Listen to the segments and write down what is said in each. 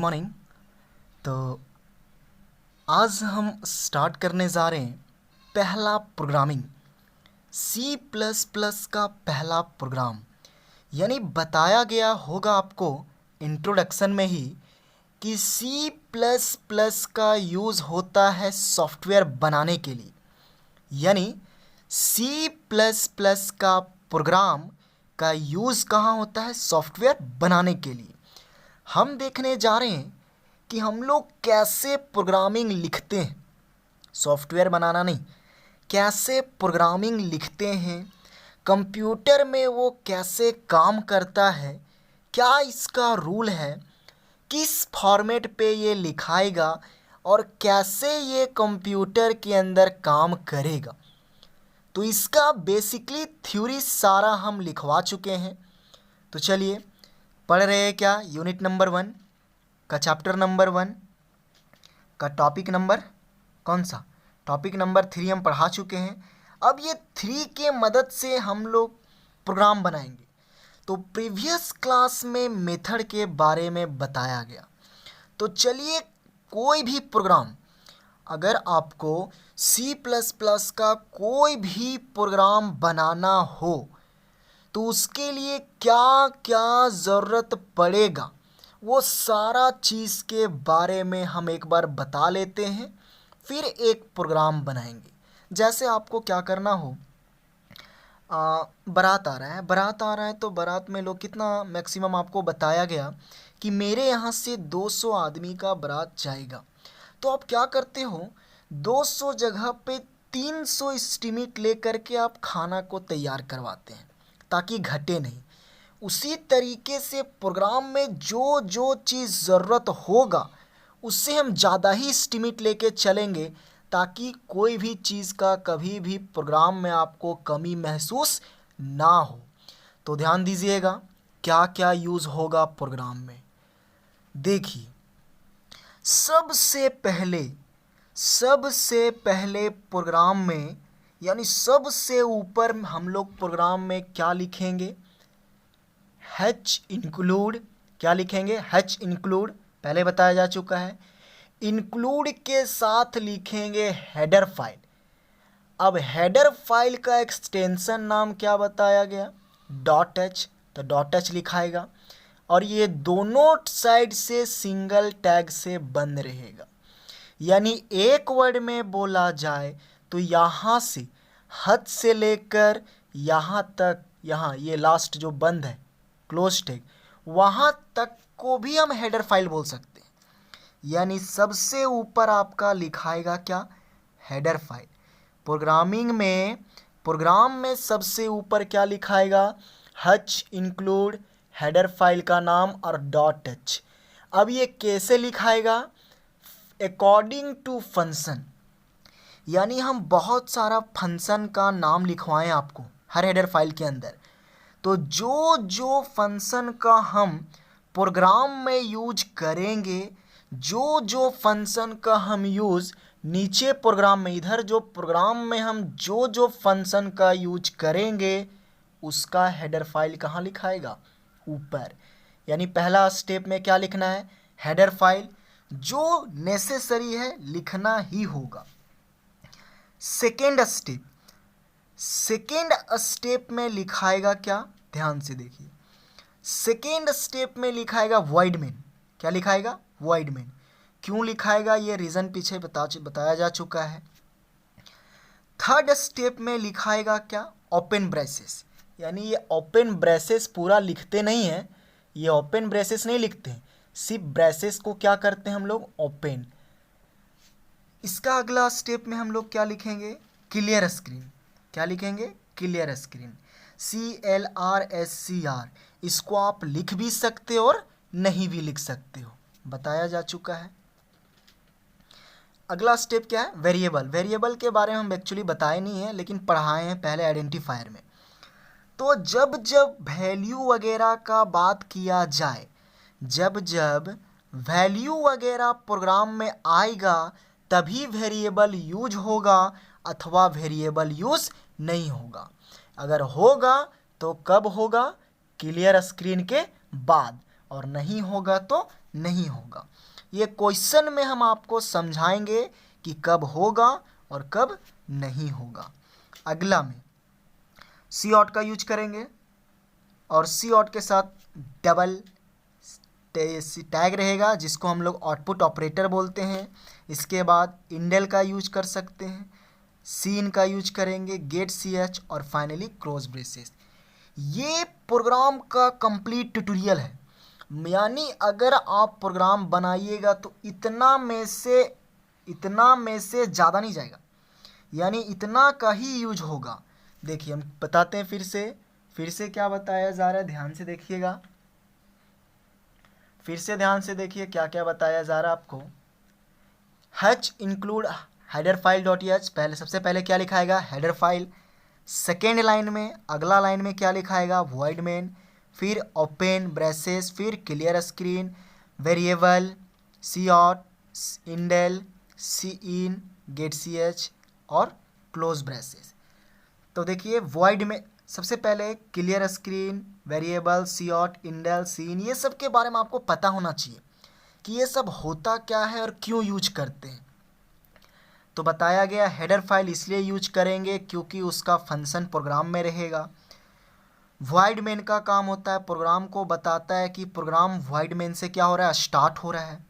Morning. तो आज हम स्टार्ट करने जा रहे हैं पहला प्रोग्रामिंग, सी प्लस प्लस का पहला प्रोग्राम। यानी बताया गया होगा आपको इंट्रोडक्शन में ही कि सी प्लस प्लस का यूज़ होता है सॉफ्टवेयर बनाने के लिए। यानी सी प्लस प्लस का प्रोग्राम का यूज़ कहाँ होता है? सॉफ्टवेयर बनाने के लिए। हम देखने जा रहे हैं कि हम लोग कैसे प्रोग्रामिंग लिखते हैं, सॉफ्टवेयर बनाना नहीं, कैसे प्रोग्रामिंग लिखते हैं, कंप्यूटर में वो कैसे काम करता है, क्या इसका रूल है, किस फॉर्मेट पे ये लिखाएगा और कैसे ये कंप्यूटर के अंदर काम करेगा। तो इसका बेसिकली थ्योरी सारा हम लिखवा चुके हैं। तो चलिए पढ़ रहे हैं क्या? यूनिट नंबर 1 का चैप्टर नंबर 1 का टॉपिक नंबर कौन सा? टॉपिक नंबर 3 हम पढ़ा चुके हैं। अब ये 3 के मदद से हम लोग प्रोग्राम बनाएंगे। तो प्रीवियस क्लास में मेथड के बारे में बताया गया। तो चलिए कोई भी प्रोग्राम, अगर आपको सी प्लस प्लस का कोई भी प्रोग्राम बनाना हो तो उसके लिए क्या क्या ज़रूरत पड़ेगा, वो सारा चीज़ के बारे में हम एक बार बता लेते हैं, फिर एक प्रोग्राम बनाएंगे। जैसे आपको क्या करना हो, बारात आ रहा है तो बारात में लोग कितना मैक्सिमम आपको बताया गया कि मेरे यहाँ से 200 आदमी का बारात जाएगा। तो आप क्या करते हो, 200 जगह पे 300 एस्टीमेट लेकर के आप खाना को तैयार करवाते हैं ताकि घटे नहीं। उसी तरीके से प्रोग्राम में जो जो चीज़ ज़रूरत होगा उससे हम ज़्यादा ही एस्टीमेट लेके चलेंगे ताकि कोई भी चीज़ का कभी भी प्रोग्राम में आपको कमी महसूस ना हो। तो ध्यान दीजिएगा क्या क्या यूज़ होगा प्रोग्राम में। देखिए, सबसे पहले प्रोग्राम में, यानी सबसे ऊपर हम लोग प्रोग्राम में क्या लिखेंगे? Hatch include. क्या लिखेंगे? हैच इंक्लूड, पहले बताया जा चुका है। इंक्लूड के साथ लिखेंगे हेडर फाइल। अब हेडर फाइल का एक्सटेंशन नाम क्या बताया गया? Dot H. तो डॉट एच लिखाएगा और ये दोनों साइड से सिंगल टैग से बंद रहेगा। यानी एक वर्ड में बोला जाए तो यहाँ से हद से लेकर यहाँ तक, यहाँ ये लास्ट जो बंद है क्लोज टैग, वहाँ तक को भी हम हेडर फाइल बोल सकते हैं। यानी सबसे ऊपर आपका लिखाएगा क्या? Header file. प्रोग्राम में सबसे ऊपर क्या लिखाएगा? हच इंक्लूड हेडर फाइल का नाम और डॉट एच। अब ये कैसे लिखाएगा? According to function. यानी हम बहुत सारा फंक्शन का नाम लिखवाएं आपको हर हेडर फाइल के अंदर। तो जो जो फंक्शन का हम प्रोग्राम में यूज करेंगे, जो जो फंक्शन का हम यूज़ नीचे प्रोग्राम में, इधर जो प्रोग्राम में हम जो जो फंक्शन का यूज करेंगे उसका हेडर फाइल कहाँ लिखाएगा? ऊपर। यानी पहला स्टेप में क्या लिखना है? Header file. जो नेसेसरी है लिखना ही होगा। सेकेंड स्टेप में लिखाएगा क्या? ध्यान से देखिए, सेकेंड स्टेप में लिखाएगा वॉइड मेन। क्या लिखाएगा? Void main. क्यों लिखाएगा ये रीज़न पीछे बताया जा चुका है। थर्ड स्टेप में लिखाएगा क्या? Open braces. यानी ये ओपन ब्रेसेस पूरा लिखते नहीं हैं, ये ओपन ब्रेसेस नहीं लिखते हैं, सिर्फ ब्रेसेस को क्या करते हैं हम लोग? ओपन। इसका अगला स्टेप में हम लोग क्या लिखेंगे? Clear screen. क्या लिखेंगे? Clear screen. CLRSCR। इसको आप लिख भी सकते हो और नहीं भी लिख सकते हो, बताया जा चुका है। अगला स्टेप क्या है? वेरिएबल के बारे में हम एक्चुअली बताए नहीं है लेकिन पढ़ाए हैं पहले आइडेंटिफायर में। तो जब जब वैल्यू वगैरह का बात किया जाए, जब वैल्यू वगैरह प्रोग्राम में आएगा तभी वेरिएबल यूज होगा अथवा वेरिएबल यूज नहीं होगा। अगर होगा तो कब होगा? क्लियर स्क्रीन के बाद, और नहीं होगा तो नहीं होगा। ये क्वेश्चन में हम आपको समझाएंगे कि कब होगा और कब नहीं होगा। अगला में सी ऑट का यूज करेंगे और सी ऑट के साथ डबल टैग रहेगा जिसको हम लोग आउटपुट ऑपरेटर बोलते हैं। इसके बाद इंडेल का यूज कर सकते हैं, सीन का यूज करेंगे, गेट सी एच और फाइनली क्रॉस ब्रेसेस। ये प्रोग्राम का कंप्लीट ट्यूटोरियल है, यानी अगर आप प्रोग्राम बनाइएगा तो इतना में से ज़्यादा नहीं जाएगा, यानी इतना का ही यूज होगा। देखिए हम बताते हैं फिर से क्या बताया जा रहा है, ध्यान से देखिएगा, फिर से ध्यान से देखिए क्या क्या बताया जा रहा है आपको। h include header file dot H, पहले सबसे पहले क्या लिखाएगा, हेडर फाइल। सेकेंड लाइन में अगला लाइन में क्या लिखाएगा, वॉइड मेन, फिर ओपन ब्रेसेस, फिर क्लियर स्क्रीन, वेरिएबल, सी आउट, इंडेल, सी इन, गेट सी एच और क्लोज ब्रेसेस। तो देखिए वॉइड में सबसे पहले क्लियर स्क्रीन, वेरिएबल, सी आउट, इंडेल, सी इन, ये सब के बारे में आपको पता होना चाहिए कि ये सब होता क्या है और क्यों यूज करते हैं। तो बताया गया हेडर फाइल इसलिए यूज करेंगे क्योंकि उसका फंक्शन प्रोग्राम में रहेगा। वॉइड मेन का काम होता है प्रोग्राम को बताता है कि प्रोग्राम वॉइड मेन से क्या हो रहा है, स्टार्ट हो रहा है।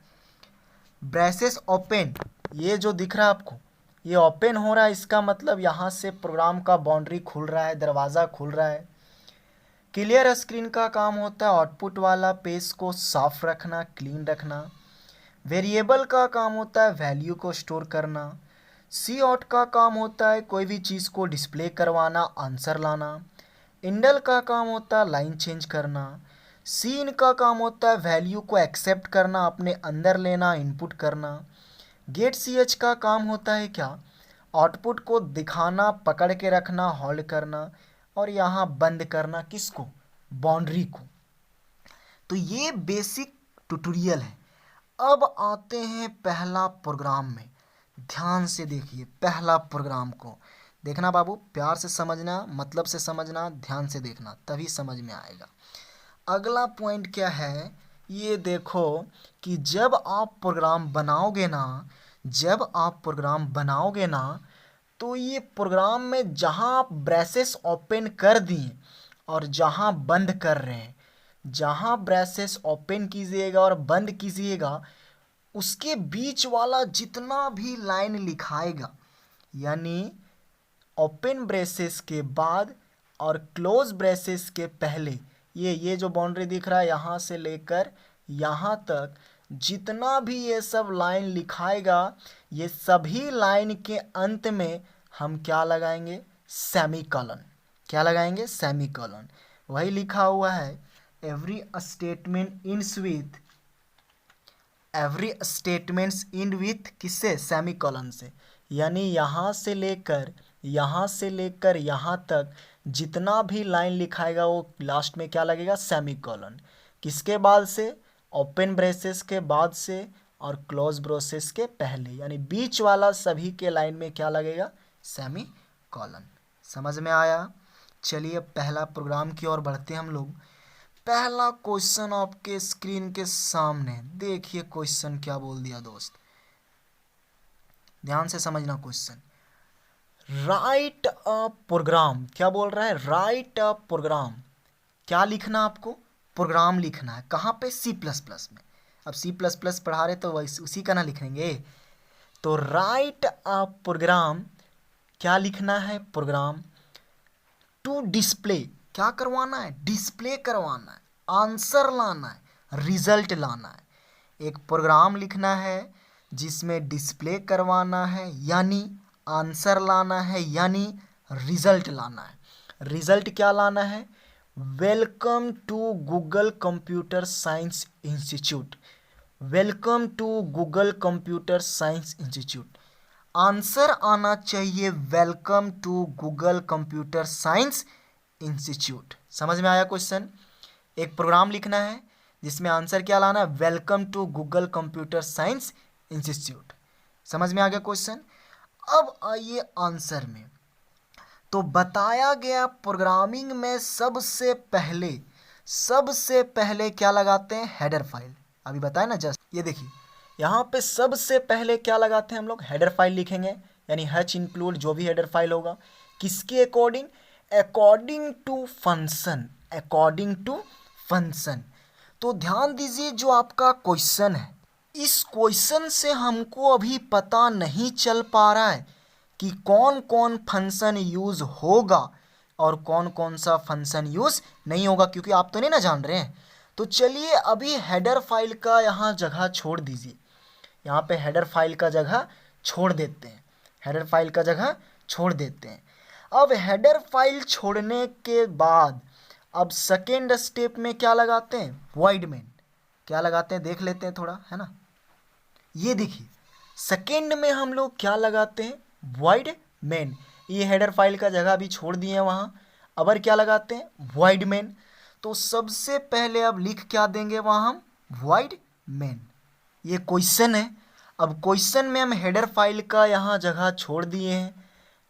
ब्रेसेस ओपन, ये जो दिख रहा है आपको ये ओपन हो रहा है, इसका मतलब यहाँ से प्रोग्राम का बाउंड्री खुल रहा है, दरवाज़ा खुल रहा है। क्लियर स्क्रीन का काम होता है आउटपुट वाला पेज को साफ रखना, क्लीन रखना। वेरिएबल का काम होता है वैल्यू को स्टोर करना। सी आउट का काम होता है कोई भी चीज़ को डिस्प्ले करवाना, आंसर लाना। इंडेल का काम होता है लाइन चेंज करना। सीन का काम होता है वैल्यू को एक्सेप्ट करना, अपने अंदर लेना, इनपुट करना। गेट सी एच का काम होता है क्या, आउटपुट को दिखाना, पकड़ के रखना, होल्ड करना और यहाँ बंद करना, किसको, बाउंड्री को। तो ये बेसिक ट्यूटोरियल है। अब आते हैं पहला प्रोग्राम में, ध्यान से देखिए पहला प्रोग्राम को देखना बाबू, प्यार से समझना, मतलब से समझना, ध्यान से देखना, तभी समझ में आएगा। अगला पॉइंट क्या है, ये देखो कि जब आप प्रोग्राम बनाओगे ना तो ये प्रोग्राम में जहाँ आप ब्रेसेस ओपन कर दिए और जहाँ बंद कर रहे हैं, जहाँ ब्रेसेस ओपन कीजिएगा और बंद कीजिएगा उसके बीच वाला जितना भी लाइन लिखाएगा, यानी ओपन ब्रेसेस के बाद और क्लोज ब्रेसेस के पहले, ये जो बाउंड्री दिख रहा है यहाँ से लेकर यहाँ तक जितना भी ये सब लाइन लिखाएगा, ये सभी लाइन के अंत में हम क्या लगाएंगे, सेमीकोलन। क्या लगाएंगे, सेमीकोलन। वही लिखा हुआ है एवरी स्टेटमेंट इन विथ किससे, सेमीकोलन से। यानी यहाँ से लेकर यहाँ तक जितना भी लाइन लिखाएगा वो लास्ट में क्या लगेगा, सेमीकोलन। किसके बाद से, ओपन ब्रेसेस के बाद से और क्लोज ब्रेसेस के पहले, यानी बीच वाला सभी के लाइन में क्या लगेगा, सेमीकोलन। समझ में आया। चलिए पहला प्रोग्राम की ओर बढ़ते हैं हम लोग। पहला क्वेश्चन आपके स्क्रीन के सामने, देखिए क्वेश्चन क्या बोल दिया दोस्त, ध्यान से समझना क्वेश्चन। राइट अ प्रोग्राम, क्या बोल रहा है, राइट अ प्रोग्राम। क्या लिखना आपको, प्रोग्राम लिखना है। कहाँ पे, सी प्लस प्लस में। अब सी प्लस प्लस पढ़ा रहे तो उसी का ना लिखेंगे। तो राइट अ प्रोग्राम, क्या लिखना है, प्रोग्राम टू डिस्प्ले, क्या करवाना है, डिस्प्ले करवाना है, आंसर लाना है, रिजल्ट लाना है। एक प्रोग्राम लिखना है जिसमें डिस्प्ले करवाना है यानी आंसर लाना है यानी रिजल्ट लाना है। रिजल्ट क्या लाना है, welcome to Google computer science institute, welcome to Google computer science institute. Answer आना चाहिए welcome to Google computer science institute. समझ में आया क्वेश्चन। एक प्रोग्राम लिखना है जिसमें आंसर क्या लाना है, welcome to Google computer science institute. समझ में आ गया क्वेश्चन। अब आइए आंसर में। तो बताया गया प्रोग्रामिंग में सबसे पहले क्या लगाते हैं, हेडर फाइल। अभी बताया ना जस्ट। ये देखिए यहाँ पे सबसे पहले क्या लगाते हैं हम लोग, हेडर फाइल लिखेंगे, यानी हैच इंक्लूड जो भी हेडर फाइल होगा किसके according, according to function, according to function. तो ध्यान दीजिए जो आपका क्वेश्चन है, इस क्वेश्चन से हमको अभी पता नहीं चल पा रहा है कि कौन कौन फंक्शन यूज़ होगा और कौन कौन सा फंक्शन यूज़ नहीं होगा, क्योंकि आप तो नहीं ना जान रहे हैं। तो चलिए अभी हेडर फाइल का यहाँ जगह छोड़ दीजिए, यहाँ पे हेडर फाइल का जगह छोड़ देते हैं, हेडर फाइल का जगह छोड़ देते हैं। अब हेडर फाइल छोड़ने के बाद अब सेकेंड स्टेप में क्या लगाते हैं, वॉइड मेन। क्या लगाते हैं देख लेते हैं थोड़ा, है ना। ये देखिए सेकेंड में हम लोग क्या लगाते हैं, वॉइड मेन। ये हेडर फाइल का जगह भी छोड़ दिए हैं वहाँ, अब क्या लगाते हैं, वॉइड मेन। तो सबसे पहले अब लिख क्या देंगे वहाँ हम, वॉइड मेन। ये क्वेश्चन है, अब क्वेश्चन में हम हेडर फाइल का यहाँ जगह छोड़ दिए हैं,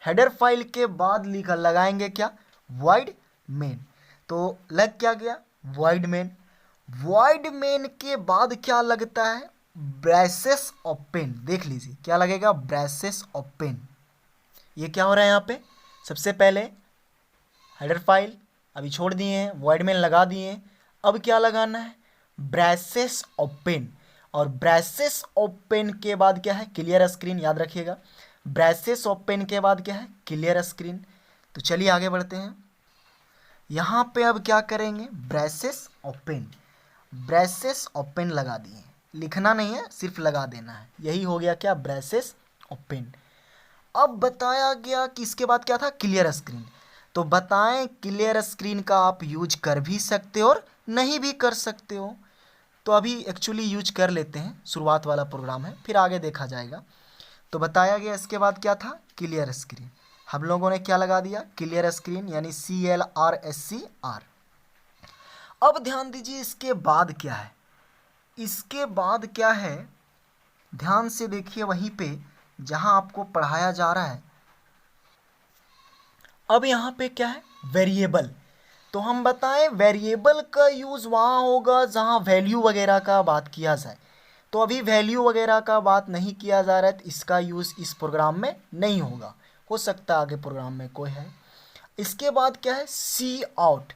हेडर फाइल के बाद लिखा लगाएंगे क्या, वॉइड मेन। तो लग क्या गया, वॉइड मेन। वॉइड मेन के बाद क्या लगता है, ब्रेसेस ओपन। देख लीजिए क्या लगेगा, ब्रेसेस ओपन। ये क्या हो रहा है यहाँ पे, सबसे पहले हेडर फाइल अभी छोड़ दिए हैं, वॉइड मेन लगा दिए हैं, अब क्या लगाना है, ब्रेसेस ओपन। और ब्रेसेस ओपन के बाद क्या है, क्लियर स्क्रीन। याद रखिएगा ब्रेसेस ओपन के बाद क्या है, क्लियर स्क्रीन। तो चलिए आगे बढ़ते हैं। यहाँ पे अब क्या करेंगे, ब्रेसेस ओपन, ब्रेसेस ओपन लगा दिए, लिखना नहीं है सिर्फ लगा देना है। यही हो गया क्या, ब्रेसेस ओपन। अब बताया गया कि इसके बाद क्या था, क्लियर स्क्रीन। तो बताएं क्लियर स्क्रीन का आप यूज कर भी सकते हो और नहीं भी कर सकते हो। तो अभी एक्चुअली यूज कर लेते हैं, शुरुआत वाला प्रोग्राम है, फिर आगे देखा जाएगा। तो बताया गया इसके बाद क्या था, क्लियर स्क्रीन। हम लोगों ने क्या लगा दिया, क्लियर स्क्रीन, यानी CLRSCR। अब ध्यान दीजिए इसके बाद क्या है, इसके बाद क्या है, ध्यान से देखिए वहीं पे जहां आपको पढ़ाया जा रहा है। अब यहाँ पे क्या है, वेरिएबल। तो हम बताएं वेरिएबल का यूज़ वहाँ होगा जहाँ वैल्यू वगैरह का बात किया जाए। तो अभी वैल्यू वगैरह का बात नहीं किया जा रहा है, तो इसका यूज़ इस प्रोग्राम में नहीं होगा, हो सकता है आगे प्रोग्राम में कोई है। इसके बाद क्या है, सी आउट,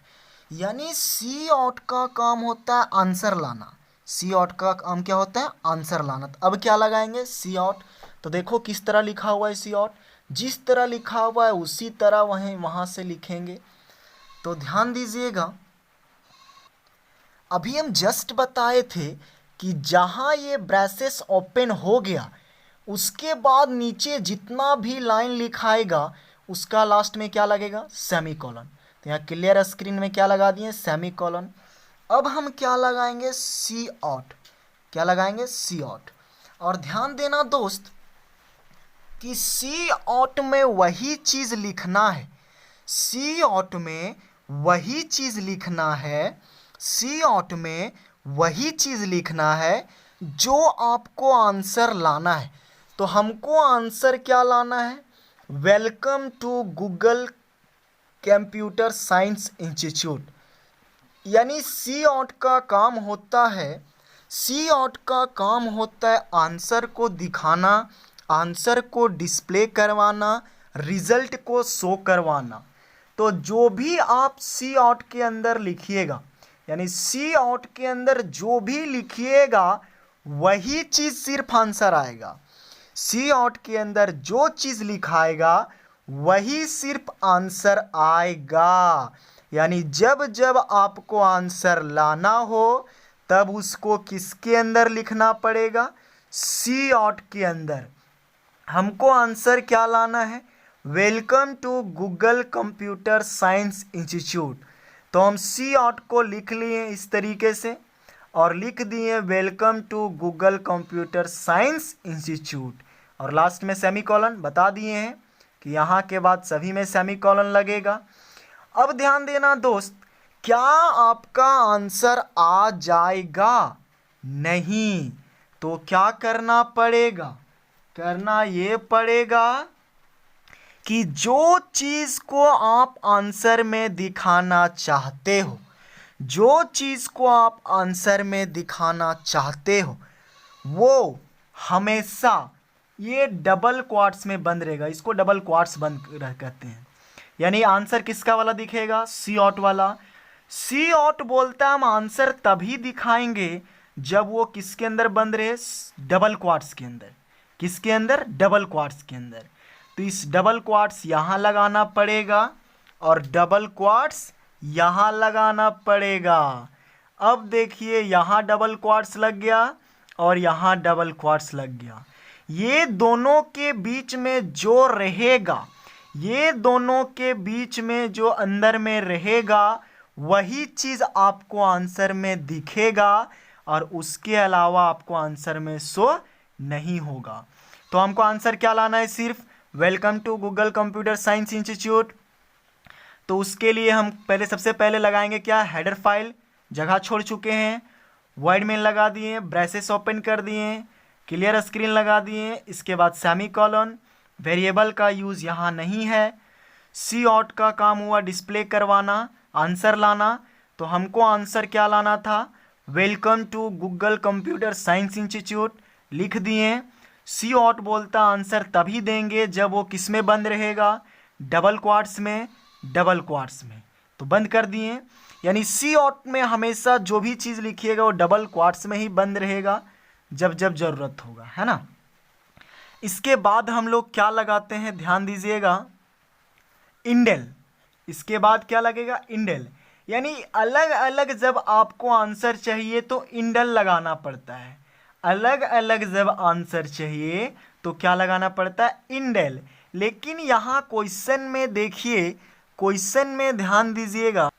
यानी सी आउट का काम होता है आंसर लाना। सी आउट का काम क्या होता है, आंसर लाना। तो अब क्या लगाएंगे, सी आउट। तो देखो किस तरह लिखा हुआ है सी आउट, जिस तरह लिखा हुआ है उसी तरह वहाँ से लिखेंगे। तो ध्यान दीजिएगा अभी हम जस्ट बताए थे कि जहाँ ये ब्रेसेस ओपन हो गया उसके बाद नीचे जितना भी लाइन लिखाएगा उसका लास्ट में क्या लगेगा, सेमीकोलन। तो यहाँ क्लियर स्क्रीन में क्या लगा दिए, सेमीकोलन। अब हम क्या लगाएंगे, सी आउट। क्या लगाएंगे, सी आउट। और ध्यान देना दोस्त कि सी आउट में वही चीज़ लिखना है, सी आउट में वही चीज़ लिखना है, सी आउट में वही चीज़ लिखना है जो आपको आंसर लाना है। तो हमको आंसर क्या लाना है, welcome to Google computer science institute. यानी सी आउट का काम होता है, सी आउट का काम होता है आंसर को दिखाना, आंसर को डिस्प्ले करवाना, रिजल्ट को शो करवाना। तो जो भी आप सी आउट के अंदर लिखिएगा, यानी सी आउट के अंदर जो भी लिखिएगा वही चीज़ सिर्फ आंसर आएगा। सी आउट के अंदर जो चीज़ लिखाएगा वही सिर्फ आंसर आएगा। यानी जब जब आपको आंसर लाना हो तब उसको किसके अंदर लिखना पड़ेगा, सी आउट के अंदर। हमको आंसर क्या लाना है, welcome to Google computer science institute. तो हम सी आउट को लिख लिए इस तरीके से और लिख दिए welcome to Google computer science institute, और लास्ट में सेमीकोलन बता दिए हैं कि यहाँ के बाद सभी में सेमीकोलन लगेगा। अब ध्यान देना दोस्त, क्या आपका आंसर आ जाएगा, नहीं। तो क्या करना पड़ेगा, करना ये पड़ेगा कि जो चीज़ को आप आंसर में दिखाना चाहते हो, जो चीज़ को आप आंसर में दिखाना चाहते हो वो हमेशा ये डबल क्वाट्स में बंद रहेगा। इसको डबल क्वाट्स बंद कहते हैं। यानी आंसर किसका वाला दिखेगा? सी ऑट वाला। सी ऑट बोलता है हम आंसर तभी दिखाएंगे जब वो किसके अंदर बंद रहे? डबल क्वाट्स के अंदर। किसके अंदर? डबल क्वाट्स के अंदर। तो इस डबल क्वाट्स यहाँ लगाना पड़ेगा और डबल क्वाट्स यहाँ लगाना पड़ेगा। अब देखिए यहाँ डबल क्वाट्स लग गया और यहाँ डबल क्वाट्स लग गया। ये दोनों के बीच में जो रहेगा, ये दोनों के बीच में जो अंदर में रहेगा वही चीज़ आपको आंसर में दिखेगा और उसके अलावा आपको आंसर में शो नहीं होगा। तो हमको आंसर क्या लाना है? सिर्फ welcome to Google computer science institute. तो उसके लिए हम सबसे पहले लगाएंगे क्या? हेडर फाइल जगह छोड़ चुके हैं, वाइड मेन लगा दिए, ब्रेसेस ओपन कर दिए, क्लियर स्क्रीन लगा दिए। इसके बाद सेमी कॉलन, वेरिएबल का यूज़ यहाँ नहीं है। सी ऑट का काम हुआ डिस्प्ले करवाना, आंसर लाना। तो हमको आंसर क्या लाना था? Welcome to Google computer science institute लिख दिए। सी ऑट बोलता आंसर तभी देंगे जब वो किस में बंद रहेगा? डबल क्वाट्स में। डबल क्वाट्स में तो बंद कर दिए। यानी सी ऑट में हमेशा जो भी चीज़ लिखिएगा वो डबल क्वाट्स में ही बंद रहेगा जब जब ज़रूरत होगा, है ना। इसके बाद हम लोग क्या लगाते हैं? ध्यान दीजिएगा, इंडेल। इसके बाद क्या लगेगा? इंडेल। यानी अलग अलग जब आपको आंसर चाहिए तो इंडेल लगाना पड़ता है। अलग अलग जब आंसर चाहिए तो क्या लगाना पड़ता है? इंडेल। लेकिन यहाँ क्वेश्चन में देखिए, क्वेश्चन में ध्यान दीजिएगा,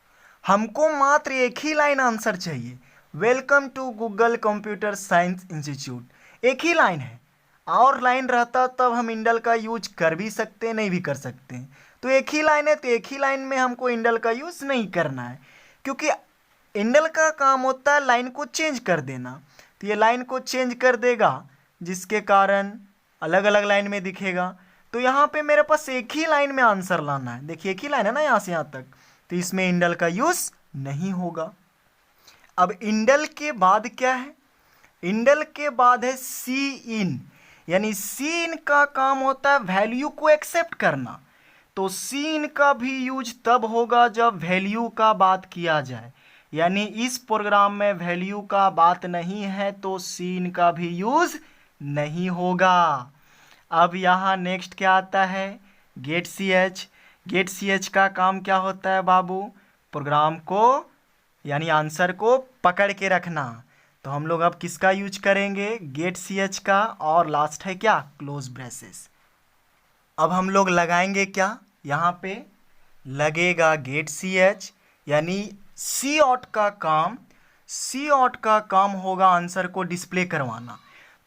हमको मात्र एक ही लाइन आंसर चाहिए, welcome to Google computer science institute. एक ही लाइन है। और लाइन रहता तब हम इंडेल का यूज कर भी सकते, नहीं भी कर सकते। तो एक ही लाइन है तो एक ही लाइन में हमको इंडेल का यूज़ नहीं करना है, क्योंकि इंडेल का काम होता है लाइन को चेंज कर देना। तो ये लाइन को चेंज कर देगा जिसके कारण अलग अलग लाइन में दिखेगा। तो यहाँ पे मेरे पास एक ही लाइन में आंसर लाना है। देखिए एक ही लाइन है ना यहाँ से यहाँ तक, तो इसमें इंडेल का यूज़ नहीं होगा। अब इंडेल के बाद क्या है? इंडेल के बाद है सी इन। यानी सी इन का काम होता है वैल्यू को एक्सेप्ट करना। तो सी इन का भी यूज तब होगा जब वैल्यू का बात किया जाए। यानी इस प्रोग्राम में वैल्यू का बात नहीं है तो सी इन का भी यूज नहीं होगा। अब यहाँ नेक्स्ट क्या आता है? Get C H. Get C H का काम क्या होता है बाबू? प्रोग्राम को यानी आंसर को पकड़ के रखना। तो हम लोग अब किसका यूज करेंगे? गेट सी एच का। और लास्ट है क्या? Close braces. अब हम लोग लगाएंगे क्या? यहाँ पे लगेगा गेट सी एच। यानी सी ऑट का काम, सी ऑट का काम होगा आंसर को डिस्प्ले करवाना।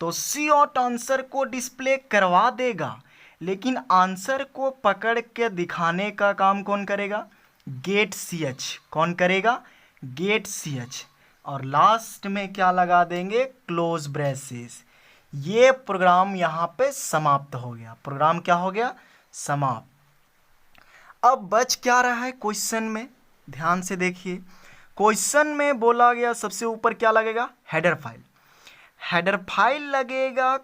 तो सी ऑट आंसर को डिस्प्ले करवा देगा, लेकिन आंसर को पकड़ के दिखाने का काम कौन करेगा? Get C H. कौन करेगा? Get C H. और लास्ट में क्या लगा देंगे? Close braces. ये प्रोग्राम यहाँ पे समाप्त हो गया। प्रोग्राम क्या हो गया? समाप्त। अब बच क्या रहा है क्वेश्चन में? ध्यान से देखिए, क्वेश्चन में बोला गया सबसे ऊपर क्या लगेगा? Header file. हेडर फाइल लगेगा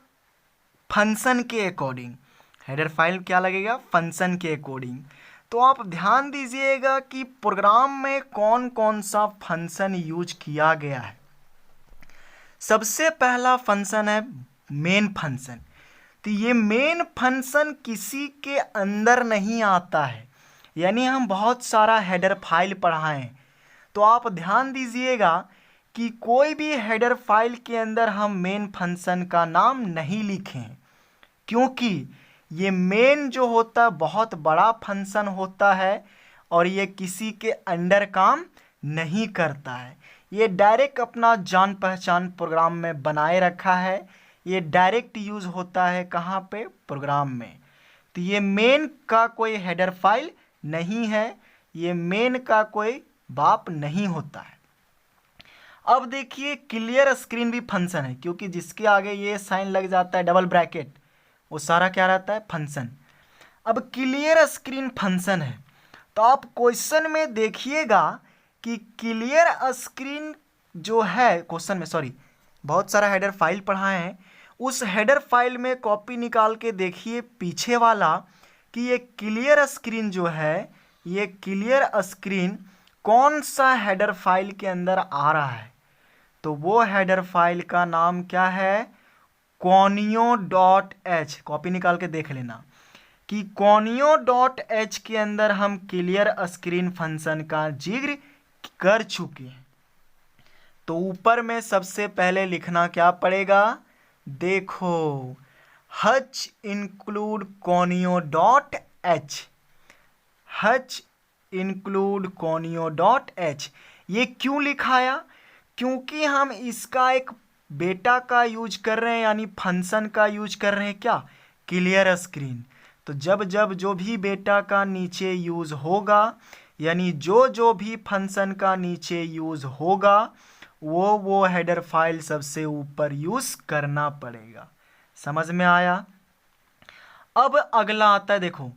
फंक्शन के अकॉर्डिंग। हेडर फाइल क्या लगेगा? फंक्शन के अकॉर्डिंग। तो आप ध्यान दीजिएगा कि प्रोग्राम में कौन कौन सा फंक्शन यूज किया गया है। सबसे पहला फंक्शन है मेन फंक्शन। तो ये मेन फंक्शन किसी के अंदर नहीं आता है। यानी हम बहुत सारा हेडर फाइल पढ़ाएं तो आप ध्यान दीजिएगा कि कोई भी हेडर फाइल के अंदर हम मेन फंक्शन का नाम नहीं लिखें, क्योंकि ये मेन जो होता है बहुत बड़ा फंक्शन होता है और ये किसी के अंडर काम नहीं करता है। ये डायरेक्ट अपना जान पहचान प्रोग्राम में बनाए रखा है। ये डायरेक्ट यूज़ होता है कहाँ पे? प्रोग्राम में। तो ये मेन का कोई हेडर फाइल नहीं है, ये मेन का कोई बाप नहीं होता है। अब देखिए क्लियर स्क्रीन भी फंक्शन है, क्योंकि जिसके आगे ये साइन लग जाता है डबल ब्रैकेट, वो सारा क्या रहता है? फंक्शन। अब क्लियर स्क्रीन फंक्शन है तो आप क्वेश्चन में देखिएगा कि क्लियर स्क्रीन जो है क्वेश्चन में, सॉरी बहुत सारा हेडर फाइल पढ़ाए हैं, उस हेडर फाइल में कॉपी निकाल के देखिए पीछे वाला कि ये क्लियर स्क्रीन जो है, ये क्लियर स्क्रीन कौन सा हेडर फाइल के अंदर आ रहा है। तो वो हेडर फाइल का नाम क्या है, कोनियो डॉट एच। कॉपी निकाल के देख लेना कि कोनियो डॉट एच के अंदर हम क्लियर स्क्रीन फंक्शन का जिक्र कर चुके हैं। तो ऊपर में सबसे पहले लिखना क्या पड़ेगा, देखो Hutch include conio dot H, Hutch include conio dot H. ये क्यों लिखाया, क्योंकि हम इसका एक बेटा का यूज कर रहे हैं, यानी फंक्शन का यूज कर रहे हैं, क्या, क्लियर स्क्रीन। तो जब जब जो भी बेटा का नीचे यूज होगा, यानी जो जो भी फंक्शन का नीचे यूज होगा, वो हेडर फाइल सबसे ऊपर यूज करना पड़ेगा। समझ में आया। अब अगला आता है, देखो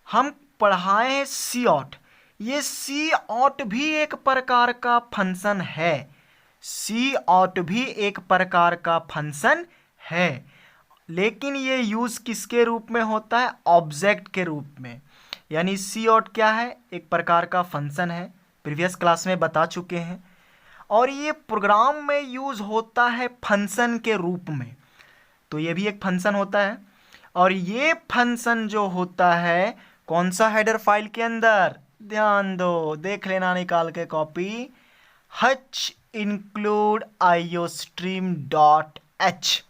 हम पढ़ाए हैं सी ऑट। ये सी ऑट भी एक प्रकार का फंक्शन है, सी ऑट भी एक प्रकार का फंक्शन है, लेकिन ये यूज किसके रूप में होता है, ऑब्जेक्ट के रूप में। यानी सी ऑट क्या है, एक प्रकार का फंक्शन है, प्रीवियस क्लास में बता चुके हैं, और ये प्रोग्राम में यूज होता है फंक्शन के रूप में। तो ये भी एक फंक्शन होता है, और ये फंक्शन जो होता है कौन सा हेडर फाइल के अंदर, ध्यान दो, देख लेना निकाल के copy, Hutch include iostream dot H.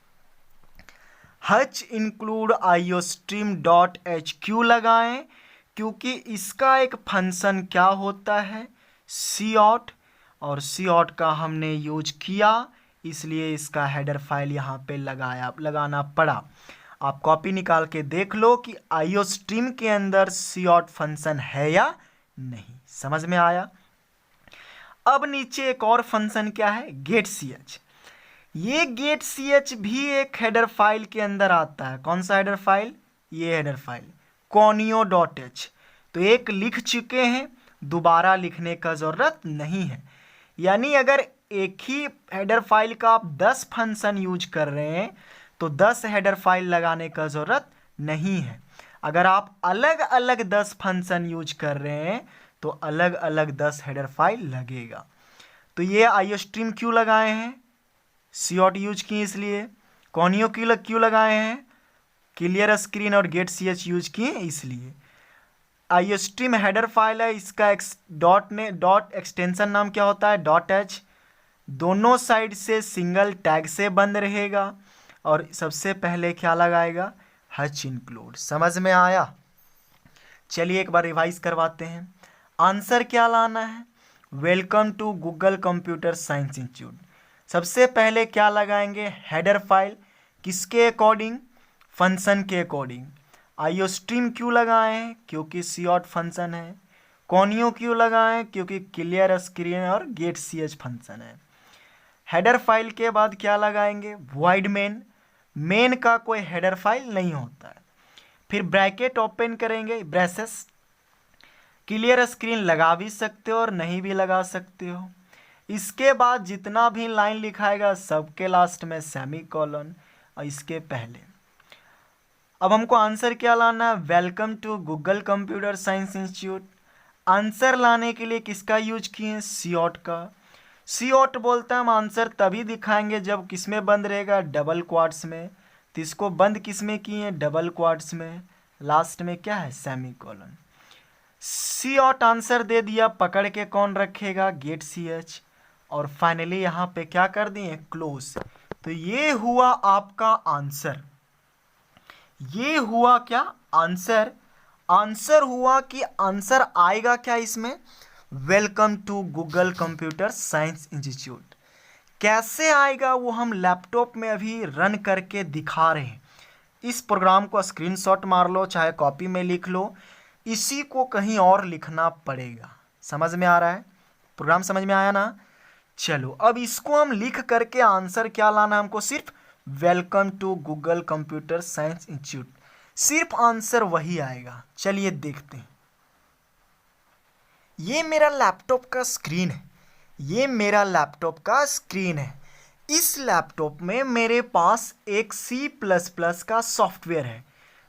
Hutch include iostream dot H क्यों लगाएं, क्योंकि इसका एक फंक्शन क्या होता है, सी ऑट, और सी ऑट का हमने यूज किया, इसलिए इसका हेडर फाइल यहाँ पे लगाना पड़ा। आप कॉपी निकाल के देख लो कि आईओस्ट्रीम के अंदर सी ऑट फंक्शन है या नहीं। समझ में आया। अब नीचे एक और फंक्शन क्या है, गेट सी एच। ये गेट सी एच भी एक हेडर फाइल के अंदर आता है। कौन सा हेडर फाइल, ये header file conio dot H. तो एक लिख चुके हैं, दोबारा लिखने का ज़रूरत नहीं है। यानी अगर एक ही हेडर फाइल का आप 10 फंक्शन यूज कर रहे हैं तो 10 हेडर फाइल लगाने का ज़रूरत नहीं है। अगर आप अलग अलग 10 फंक्शन यूज कर रहे हैं तो अलग अलग 10 हेडर फाइल लगेगा। तो ये आईओस्ट्रीम क्यों लगाए हैं, सी ऑट यूज किए इसलिए, कोनियो क्यों लगाए हैं, क्लियर स्क्रीन और गेट सी एच यूज किए इसलिए। आईओस्ट्रीम हेडर फाइल है, इसका डॉट एक्सटेंशन नाम क्या होता है, डॉट एच। दोनों साइड से सिंगल टैग से बंद रहेगा, और सबसे पहले क्या लगाएगा, हच इंक्लूड। समझ में आया। चलिए एक बार रिवाइज करवाते हैं। आंसर क्या लाना है, welcome to Google computer science institute. सबसे पहले क्या लगाएंगे, हेडर फाइल, किसके अकॉर्डिंग, फंक्शन के अकॉर्डिंग। आईओस्ट्रीम क्यों लगाए हैं, क्योंकि सी ऑट फंक्शन है। कोनियो क्यों लगाएं, क्योंकि क्लियर स्क्रीन और गेट सी एच फंक्शन है। हेडर फाइल के बाद क्या लगाएंगे, वॉइड मेन। मेन का कोई हेडर फाइल नहीं होता है। फिर ब्रैकेट ओपन करेंगे, ब्रेसेस। क्लियर स्क्रीन लगा भी सकते हो और नहीं भी लगा सकते हो। इसके बाद जितना भी लाइन लिखाएगा सबके लास्ट में सेमी कॉलन, और इसके पहले। अब हमको आंसर क्या लाना है, welcome to Google computer science institute. Answer लाने के लिए किसका यूज किए, सी ऑट का। सी ऑट बोलता है हम आंसर तभी दिखाएंगे जब किस में बंद रहेगा, डबल क्वाट्स में। तो इसको बंद किस में किए, डबल क्वाट्स में। लास्ट में क्या है, सेमी कॉलन। सी ऑट आंसर दे दिया, पकड़ के कौन रखेगा, गेट सी एच। और फाइनली यहाँ पे क्या कर दिए, क्लोज। तो ये हुआ आपका आंसर। ये हुआ क्या, आंसर। आंसर हुआ कि आंसर आएगा क्या इसमें, welcome to Google computer science institute. कैसे आएगा वो हम लैपटॉप में अभी रन करके दिखा रहे हैं। इस प्रोग्राम को स्क्रीनशॉट मार लो, चाहे कॉपी में लिख लो, इसी को कहीं और लिखना पड़ेगा। समझ में आ रहा है, प्रोग्राम समझ में आया ना। चलो अब इसको हम लिख करके आंसर क्या लाना है हमको, सिर्फ welcome to Google computer science institute, सिर्फ आंसर वही आएगा। चलिए देखते हैं। ये मेरा लैपटॉप का स्क्रीन है, ये मेरा लैपटॉप का स्क्रीन है। इस लैपटॉप में मेरे पास एक C++ का सॉफ्टवेयर है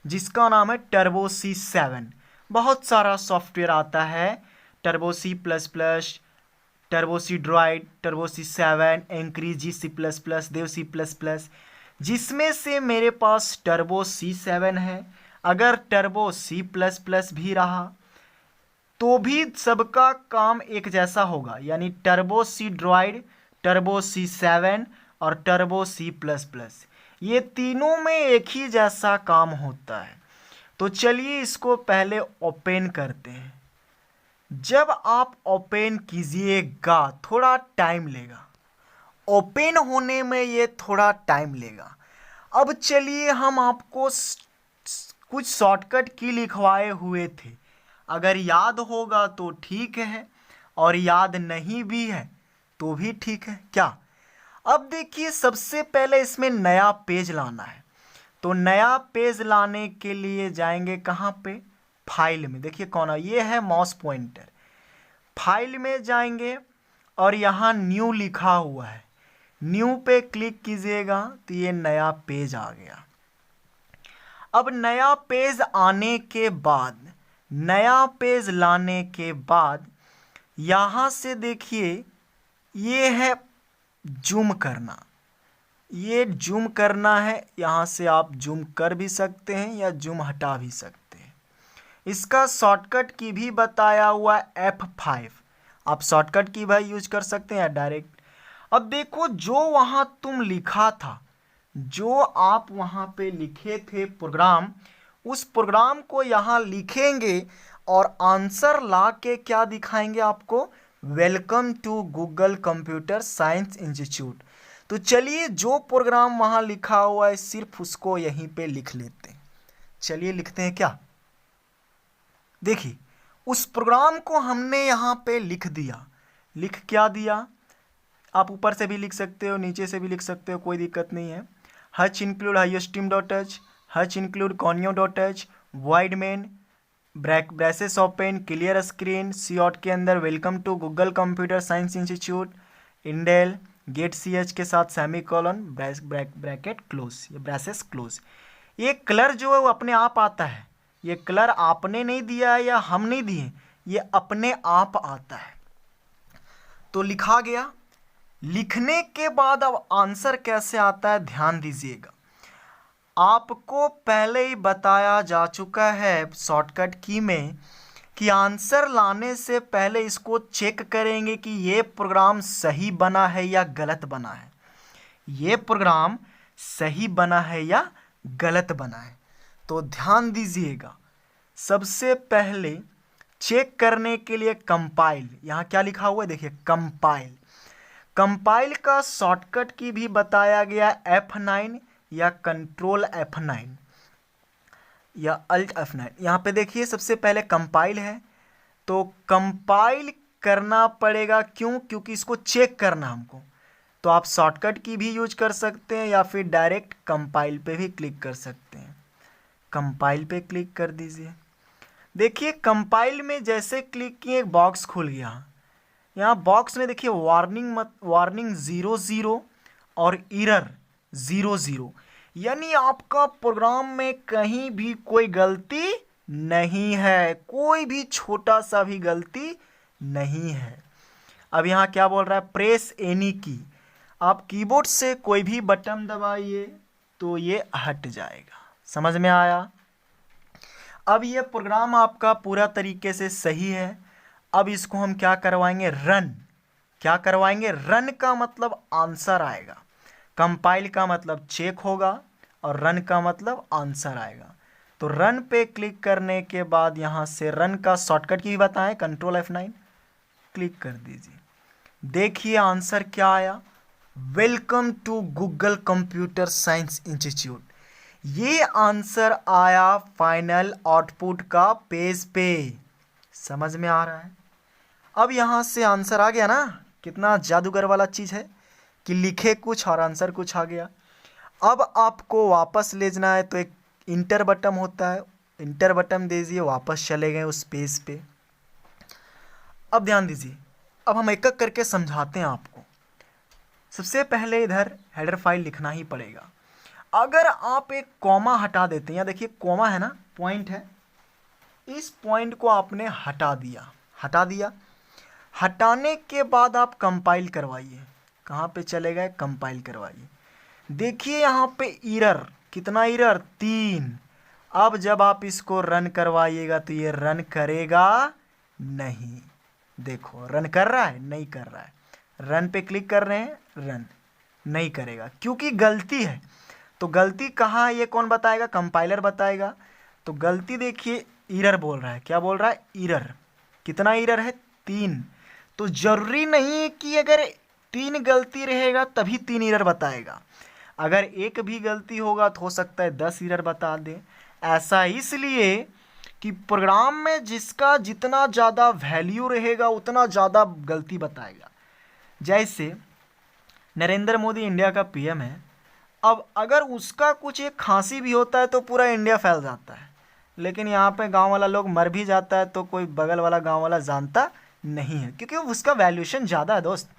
जिसका नाम है टर्बो C7। बहुत सारा सॉफ्टवेयर आता है, टर्बो C++, टर्बो सी ड्रॉइड, टर्बो C7, एंक्री G++, देव C++, जिसमें से मेरे पास टर्बो C7 है। अगर टर्बो C++ भी रहा तो भी सबका काम एक जैसा होगा, यानी टर्बो सी ड्रॉइड, टर्बो C7 और टर्बो C++, ये तीनों में एक ही जैसा काम होता है। तो चलिए इसको पहले ओपन करते हैं। जब आप ओपन कीजिएगा थोड़ा टाइम लेगा, ओपन होने में ये थोड़ा टाइम लेगा। अब चलिए हम आपको कुछ शॉर्टकट की लिखवाए हुए थे, अगर याद होगा तो ठीक है और याद नहीं भी है तो भी ठीक है। क्या? अब देखिए सबसे पहले इसमें नया पेज लाना है, तो नया पेज लाने के लिए जाएंगे कहाँ पे? फाइल में। देखिए कौन है, ये है माउस पॉइंटर। फाइल में जाएंगे और यहाँ न्यू लिखा हुआ है, न्यू पे क्लिक कीजिएगा तो ये नया पेज आ गया। अब नया पेज आने के बाद, नया पेज लाने के बाद यहाँ से देखिए ये है जूम करना, ये जूम करना है। यहाँ से आप जूम कर भी सकते हैं या जूम हटा भी सकते हैं। इसका शॉर्टकट की भी बताया हुआ है F5, आप शॉर्टकट की भी यूज कर सकते हैं या डायरेक्ट। अब देखो जो वहाँ तुम लिखा था, जो आप वहाँ पे लिखे थे प्रोग्राम, उस प्रोग्राम को यहाँ लिखेंगे और आंसर ला के क्या दिखाएंगे आपको? Welcome to Google computer science institute. तो चलिए जो प्रोग्राम वहाँ लिखा हुआ है सिर्फ उसको यहीं पे लिख लेते हैं। चलिए लिखते हैं क्या? देखिए उस प्रोग्राम को हमने यहाँ पे लिख दिया। लिख क्या दिया? आप ऊपर से भी लिख सकते हो, नीचे से भी लिख सकते हो, कोई दिक्कत नहीं है। Hash include HTML.h, hash include conio.h, void main, braces open, clear screen, cout के अंदर welcome to Google computer science institute, endl, get CH के साथ सेमीकोलन, ब्रैकेट क्लोज, ये ब्रेसेस क्लोज। ये कलर जो है वो अपने आप आता है, ये कलर आपने नहीं दिया है या हम नहीं दिए, ये अपने आप आता है। तो लिखा गया। लिखने के बाद अब आंसर कैसे आता है ध्यान दीजिएगा। आपको पहले ही बताया जा चुका है शॉर्टकट की में कि आंसर लाने से पहले इसको चेक करेंगे कि ये प्रोग्राम सही बना है या गलत बना है, ये प्रोग्राम सही बना है या गलत बना है। तो ध्यान दीजिएगा, सबसे पहले चेक करने के लिए कंपाइल, यहाँ क्या लिखा हुआ है देखिए, कंपाइल। कंपाइल का शॉर्टकट की भी बताया गया F9 या कंट्रोल F9 या अल्ट F9। यहाँ पे देखिए सबसे पहले कंपाइल है, तो कंपाइल करना पड़ेगा। क्यों? क्योंकि इसको चेक करना हमको। तो आप शॉर्टकट की भी यूज कर सकते हैं या फिर डायरेक्ट कंपाइल पे भी क्लिक कर सकते हैं। कंपाइल पे क्लिक कर दीजिए। देखिए कंपाइल में जैसे क्लिक किए एक बॉक्स खुल गया। यहाँ बॉक्स में देखिए वार्निंग 00 और एरर 00, यानी आपका प्रोग्राम में कहीं भी कोई गलती नहीं है, कोई भी छोटा सा भी गलती नहीं है। अब यहाँ क्या बोल रहा है? प्रेस एनी की, आप कीबोर्ड से कोई भी बटन दबाइए तो ये हट जाएगा। समझ में आया? अब ये प्रोग्राम आपका पूरा तरीके से सही है। अब इसको हम क्या करवाएंगे? रन। क्या करवाएंगे? रन का मतलब आंसर आएगा, कंपाइल का मतलब चेक होगा और रन का मतलब आंसर आएगा। तो रन पे क्लिक करने के बाद यहाँ से रन का शॉर्टकट की भी बताएं, कंट्रोल F9 क्लिक कर दीजिए। देखिए आंसर क्या आया? Welcome to Google computer science institute. ये आंसर आया फाइनल आउटपुट का पेज पे। समझ में आ रहा है? अब यहाँ से आंसर आ गया ना। कितना जादूगर वाला चीज़ है कि लिखे कुछ और आंसर कुछ आ गया। अब आपको वापस ले जाना है तो एक इंटर बटन होता है, इंटर बटन दीजिए, वापस चले गए उस पेज पे। अब ध्यान दीजिए, अब हम एक एक करके समझाते हैं आपको। सबसे पहले इधर हेडर फाइल लिखना ही पड़ेगा। अगर आप एक कॉमा हटा देते हैं, या देखिए कॉमा है ना, पॉइंट है, इस पॉइंट को आपने हटा दिया। हटाने के बाद आप कंपाइल करवाइए। कहाँ पे चले गए? कंपाइल करवाइए। देखिए यहाँ पे एरर, कितना एरर? 3। अब जब आप इसको रन करवाइएगा तो ये रन करेगा नहीं। देखो रन कर रहा है? नहीं कर रहा है। रन पे क्लिक कर रहे हैं, रन नहीं करेगा क्योंकि गलती है। तो गलती कहाँ है ये कौन बताएगा? कंपाइलर बताएगा। तो गलती देखिए, एरर बोल रहा है। क्या बोल रहा है? एरर। कितना एरर है? 3। तो जरूरी नहीं है कि अगर 3 गलती रहेगा तभी 3 एरर बताएगा। अगर एक भी गलती होगा तो हो सकता है 10 एरर बता दे। ऐसा इसलिए कि प्रोग्राम में जिसका जितना ज़्यादा वैल्यू रहेगा उतना ज़्यादा गलती बताएगा। जैसे नरेंद्र मोदी इंडिया का पीएम है, अब अगर उसका कुछ एक खांसी भी होता है तो पूरा इंडिया फैल जाता है, लेकिन यहाँ पे गांव वाला लोग मर भी जाता है तो कोई बगल वाला गांव वाला जानता नहीं है, क्योंकि उसका वैल्यूएशन ज़्यादा है दोस्त।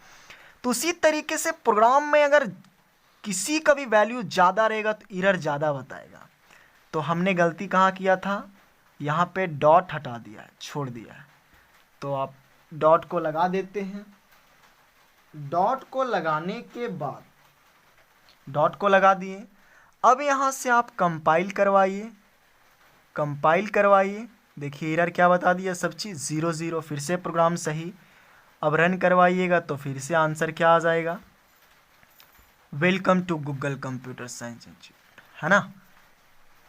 तो उसी तरीके से प्रोग्राम में अगर किसी का भी वैल्यू ज़्यादा रहेगा तो एरर ज़्यादा बताएगा। तो हमने गलती कहाँ किया था? यहाँ पे डॉट हटा दिया है, छोड़ दिया है। तो आप डॉट को लगा देते हैं। डॉट को लगाने के बाद डॉट को लगा दिए। अब यहाँ से आप कंपाइल करवाइए। देखिए एरर क्या बता दिया? सब चीज़ 0 0। फिर से प्रोग्राम सही। अब रन करवाइएगा तो फिर से आंसर क्या आ जाएगा? Welcome to Google computer science institute, है ना।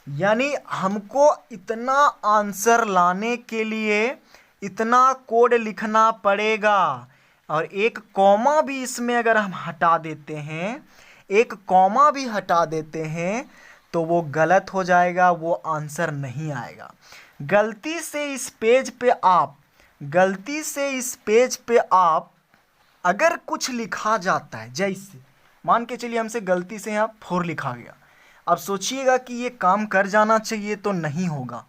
यानी हमको इतना आंसर लाने के लिए इतना कोड लिखना पड़ेगा। और एक कॉमा भी इसमें अगर हम हटा देते हैं, तो वो गलत हो जाएगा, वो आंसर नहीं आएगा। गलती से इस पेज पे आप अगर कुछ लिखा जाता है, जैसे मान के चलिए हमसे गलती से यहाँ 4 लिखा गया, अब सोचिएगा कि ये काम कर जाना चाहिए तो नहीं होगा।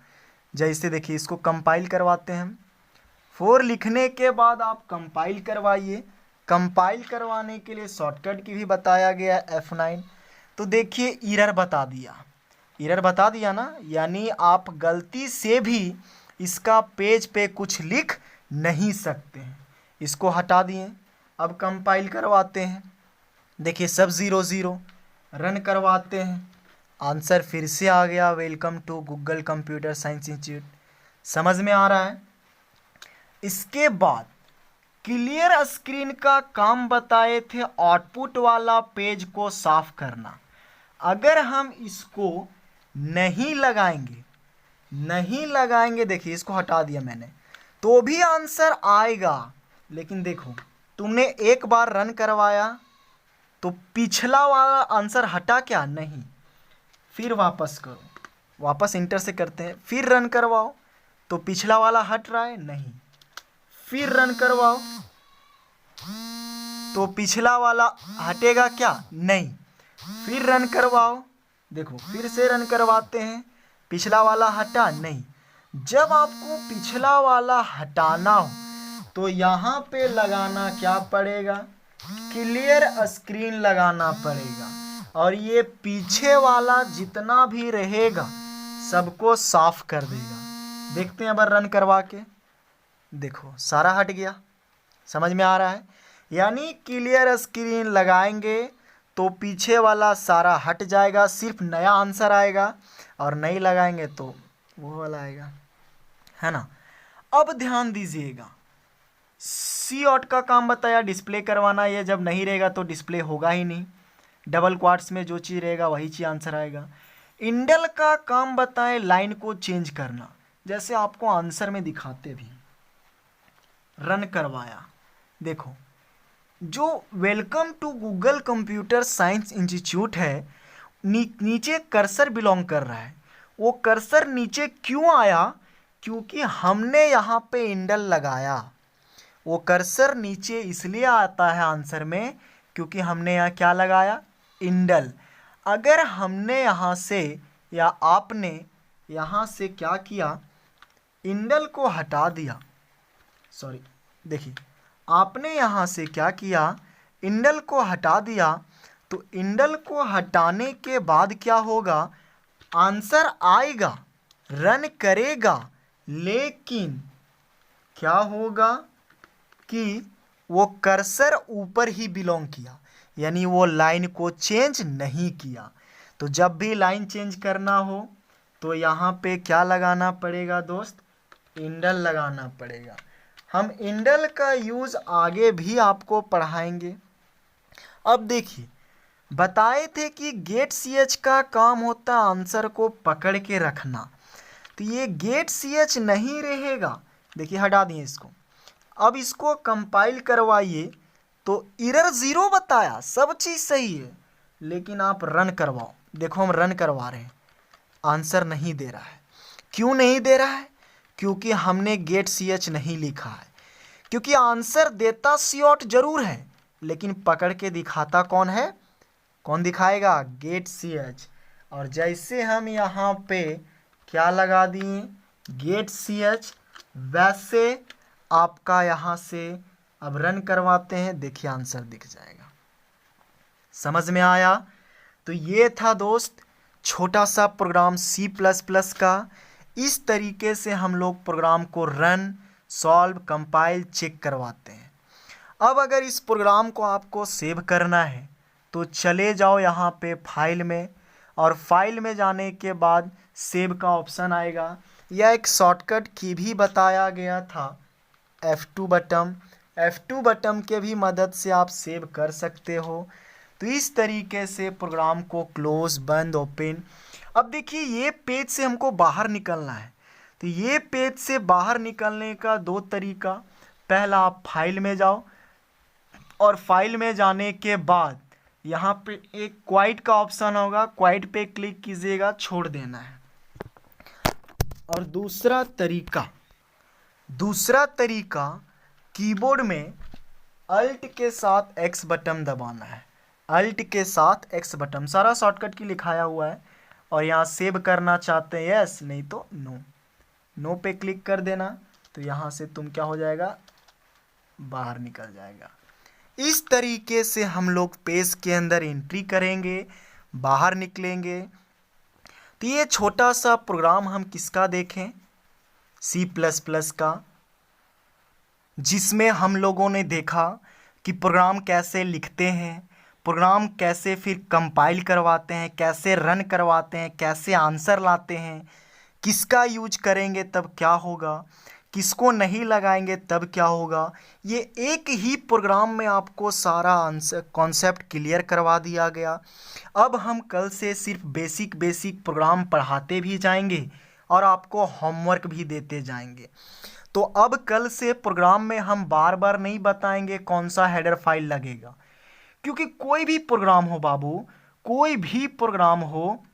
जैसे देखिए इसको कंपाइल करवाते हैं हम। 4 लिखने के बाद आप कंपाइल करवाइए। कंपाइल करवाने के लिए शॉर्टकट की भी बताया गया F9। तो देखिए एरर बता दिया ना, यानी आप गलती से भी इसका पेज पे कुछ लिख नहीं सकते हैं। इसको हटा दिए। अब कंपाइल करवाते हैं। देखिए सब 0 0। रन करवाते हैं, आंसर फिर से आ गया, welcome to Google computer science institute. समझ में आ रहा है? इसके बाद क्लियर स्क्रीन का काम बताए थे, आउटपुट वाला पेज को साफ करना। अगर हम इसको नहीं लगाएंगे, देखिए इसको हटा दिया मैंने, तो भी आंसर आएगा। लेकिन देखो तुमने एक बार रन करवाया तो पिछला वाला आंसर हटा क्या? नहीं। फिर वापस करो, वापस इंटर से करते हैं, फिर रन करवाओ तो पिछला वाला हट रहा है? नहीं। फिर रन करवाओ तो पिछला वाला हटेगा क्या? नहीं। फिर रन करवाओ, देखो फिर से रन करवाते हैं, पिछला वाला हटा? नहीं। जब आपको पिछला वाला हटाना हो तो यहाँ पे लगाना क्या पड़ेगा? क्लियर स्क्रीन लगाना पड़ेगा। और ये पीछे वाला जितना भी रहेगा सबको साफ कर देगा। देखते हैं अब रन करवा के, देखो सारा हट गया। समझ में आ रहा है? यानी क्लियर स्क्रीन लगाएंगे तो पीछे वाला सारा हट जाएगा, सिर्फ नया आंसर आएगा, और नहीं लगाएंगे तो वो वाला आएगा, है ना। अब ध्यान दीजिएगा, सी ऑट का काम बताया डिस्प्ले करवाना। ये जब नहीं रहेगा तो डिस्प्ले होगा ही नहीं। डबल क्वाट्स में जो चीज़ रहेगा वही चीज़ आंसर आएगा। इंडल का काम बताएं लाइन को चेंज करना, जैसे आपको आंसर में दिखाते भी। रन करवाया, देखो जो welcome to Google computer science institute है, नीचे कर्सर बिलोंग कर रहा है। वो कर्सर नीचे क्यों आया? क्योंकि हमने यहाँ पे इंडल लगाया। वो कर्सर नीचे इसलिए आता है आंसर में क्योंकि हमने यहाँ क्या लगाया? इंडल। अगर हमने यहाँ से या आपने यहाँ से क्या किया? इंडल को हटा दिया, सॉरी देखिए आपने यहाँ से क्या किया, इंडल को हटा दिया, तो इंडल को हटाने के बाद क्या होगा, आंसर आएगा, रन करेगा, लेकिन क्या होगा कि वो कर्सर ऊपर ही बिलोंग किया, यानी वो लाइन को चेंज नहीं किया। तो जब भी लाइन चेंज करना हो तो यहाँ पे क्या लगाना पड़ेगा दोस्त, इंडल लगाना पड़ेगा। हम इंडल का यूज़ आगे भी आपको पढ़ाएंगे। अब देखिए बताए थे कि गेट सी एच का काम होता है आंसर को पकड़ के रखना, तो ये गेट सी एच नहीं रहेगा। देखिए हटा दिए इसको। अब इसको कंपाइल करवाइए तो एरर 0 बताया, सब चीज़ सही है, लेकिन आप रन करवाओ। देखो हम रन करवा रहे हैं, आंसर नहीं दे रहा है। क्यों नहीं दे रहा है, क्योंकि हमने गेट सी एच नहीं लिखा है। क्योंकि आंसर देता सी ऑट जरूर है, लेकिन पकड़ के दिखाता कौन है, कौन दिखाएगा, गेट सी एच। और जैसे हम यहाँ पे क्या लगा दिए, गेट सी एच, वैसे आपका यहाँ से अब रन करवाते हैं, देखिए आंसर दिख जाएगा। समझ में आया। तो ये था दोस्त छोटा सा प्रोग्राम C++ का। इस तरीके से हम लोग प्रोग्राम को रन, सॉल्व, कंपाइल, चेक करवाते हैं। अब अगर इस प्रोग्राम को आपको सेव करना है तो चले जाओ यहाँ पे फाइल में, और फाइल में जाने के बाद सेव का ऑप्शन आएगा। यह एक शॉर्टकट की भी बताया गया था, F2 बटन के भी मदद से आप सेव कर सकते हो। तो इस तरीके से प्रोग्राम को क्लोज, बंद, ओपन। अब देखिए ये पेज से हमको बाहर निकलना है, तो ये पेज से बाहर निकलने का दो तरीका। पहला आप फाइल में जाओ, और फाइल में जाने के बाद यहाँ पे एक क्वाइट का ऑप्शन होगा, क्वाइट पे क्लिक कीजिएगा, छोड़ देना है। और दूसरा तरीका कीबोर्ड में अल्ट के साथ एक्स बटन दबाना है, अल्ट के साथ एक्स बटन, सारा शॉर्टकट की लिखाया हुआ है। और यहाँ सेव करना चाहते हैं यस, नहीं तो नो, नो पे क्लिक कर देना, तो यहाँ से तुम क्या हो जाएगा, बाहर निकल जाएगा। इस तरीके से हम लोग पेज के अंदर एंट्री करेंगे, बाहर निकलेंगे। तो ये छोटा सा प्रोग्राम हम किसका देखें, C++ का, जिसमें हम लोगों ने देखा कि प्रोग्राम कैसे लिखते हैं, प्रोग्राम कैसे फिर कंपाइल करवाते हैं, कैसे रन करवाते हैं, कैसे आंसर लाते हैं, किसका यूज करेंगे तब क्या होगा, किसको नहीं लगाएंगे तब क्या होगा। ये एक ही प्रोग्राम में आपको सारा आंसर कॉन्सेप्ट क्लियर करवा दिया गया। अब हम कल से सिर्फ बेसिक प्रोग्राम पढ़ाते भी जाएंगे और आपको होमवर्क भी देते जाएंगे। तो अब कल से प्रोग्राम में हम बार बार नहीं बताएंगे कौन सा हेडर फाइल लगेगा, क्योंकि कोई भी प्रोग्राम हो बाबू, कोई भी प्रोग्राम हो,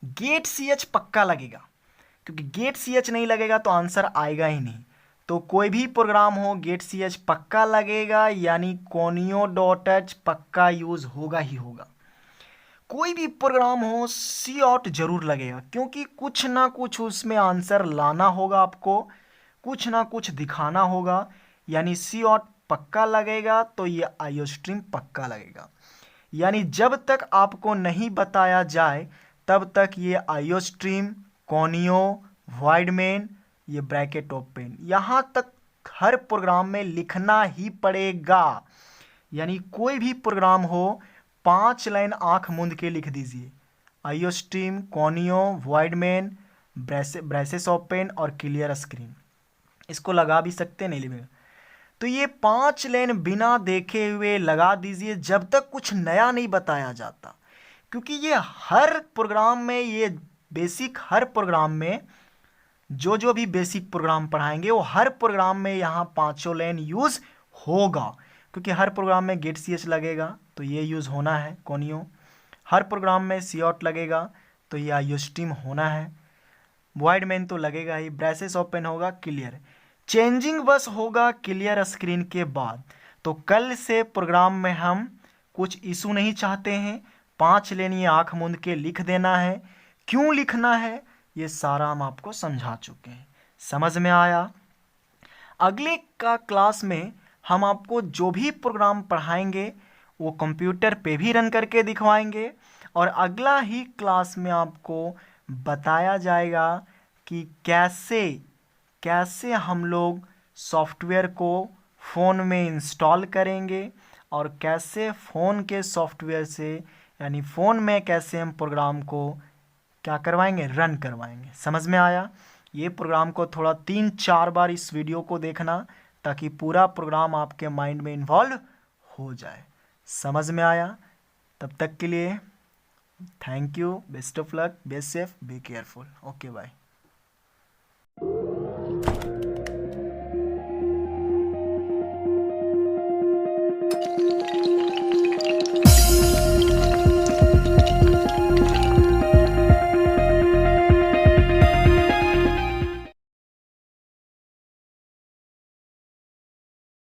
गेट सी एच पक्का लगेगा, क्योंकि गेट सी एच नहीं लगेगा तो आंसर आएगा ही नहीं। तो कोई भी प्रोग्राम हो गेट सी एच पक्का लगेगा, यानी conio.h पक्का यूज होगा ही होगा। कोई भी प्रोग्राम हो सी ऑट जरूर लगेगा, क्योंकि कुछ ना कुछ उसमें आंसर लाना होगा आपको, कुछ ना कुछ दिखाना होगा, यानी सी ऑट पक्का लगेगा, तो ये आईओस्ट्रीम पक्का लगेगा। यानी जब तक आपको नहीं बताया जाए तब तक ये आईओस्ट्रीम, कॉनियो, वॉइडमेन, ये ब्रैकेट ओपन, यहाँ तक हर प्रोग्राम में लिखना ही पड़ेगा। यानी कोई भी प्रोग्राम हो 5 लाइन आंख मूंद के लिख दीजिए, आईओस्ट्रीम, कॉनियो, वॉइडमेन, ब्रेसेस ओपन और क्लियर स्क्रीन। इसको लगा भी सकते नहीं लगेगा, तो ये 5 लाइन बिना देखे हुए लगा दीजिए जब तक कुछ नया नहीं बताया जाता। क्योंकि ये हर प्रोग्राम में, ये बेसिक हर प्रोग्राम में जो भी बेसिक प्रोग्राम पढ़ाएंगे वो हर प्रोग्राम में यहाँ 5 लाइन यूज़ होगा, क्योंकि हर प्रोग्राम में गेट सी एच लगेगा तो ये यूज़ होना है कॉनियो, हर प्रोग्राम में सी ऑट लगेगा तो ये आईओस्ट्रीम होना है, वॉइडमेन तो लगेगा ही, ब्रेसेस ओपन होगा, क्लियर, चेंजिंग बस होगा क्लियर स्क्रीन के बाद। तो कल से प्रोग्राम में हम कुछ इशू नहीं चाहते हैं, 5 लाइन ये आँख मूंद के लिख देना है। क्यों लिखना है ये सारा हम आपको समझा चुके हैं, समझ में आया। अगले का क्लास में हम आपको जो भी प्रोग्राम पढ़ाएंगे वो कंप्यूटर पे भी रन करके दिखवाएंगे, और अगला ही क्लास में आपको बताया जाएगा कि कैसे कैसे हम लोग सॉफ्टवेयर को फ़ोन में इंस्टॉल करेंगे, और कैसे फ़ोन के सॉफ्टवेयर से यानी फ़ोन में कैसे हम प्रोग्राम को क्या करवाएंगे, रन करवाएंगे। समझ में आया? ये प्रोग्राम को थोड़ा 3-4 बार इस वीडियो को देखना ताकि पूरा प्रोग्राम आपके माइंड में इन्वॉल्व हो जाए। समझ में आया? तब तक के लिए thank you, best of luck, be safe, be careful. Okay bye.